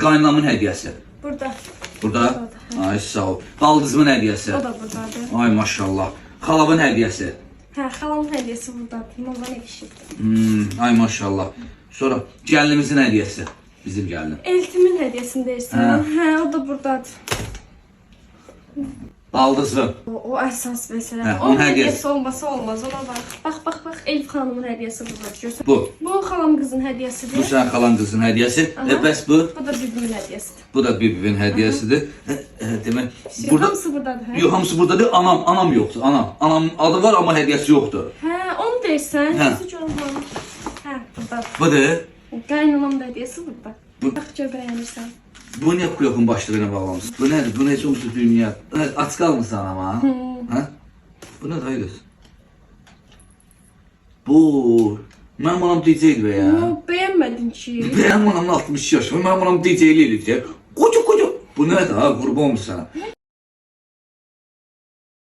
qaynanamın hədiyəsi. Burada. Burada. Ay sağ ol. Baldızımın hədiyəsi. O da buradadır. Ay maşallah. Xalamın hədiyəsi. Hə, xalamın hədiyəsi buradadır. Mama nə kişidir. Ay maşallah. Sonra gəlinimizin hədiyəsi. Bizim gəlinim. Eltimin hədiyəsini deyirsən. Hə, o da buradadır. Baldızım. O əsas məsələ. Hə, Onun onun hədiyəsi. hədiyəsi olmasa olmaz. Ona bax. Bax, Elif xanımın hədiyəsi buradadır. Görsən. Bu. Bu xalam qızın Bu hədiyəsidir. sən xalan qızın hədiyəsi. Bəs bu? Bu da bibimin hədiyəsidir. Bu da bibinin hədiyəsidir. Demək, Hamısı buradadır, hə? Yox, hamısı buradadır. Anam yoxdur. Anam adı var amma hədiyəsi yoxdur. Hə, onu deyirsən. Hə. Hə, buradadır. Budur. Qaynanamın hədiyəsi burada. Bu- Bax, gör bəyənirsən. Bu niyə kuyokun başlığına bağlamışsın? Bu nədir? Bu necə olmuşdur dünya? Aç qalmısan ama. Hə? Bu nə dayı qız? Bu. Mənim anam DJ-dir be ya. Yo, bəyənmədin ki. Benim anamın 62 yaşı var. Mənim anam DJ-lik edir. Koca. Bu nədir ha? Qurban olmuş sana.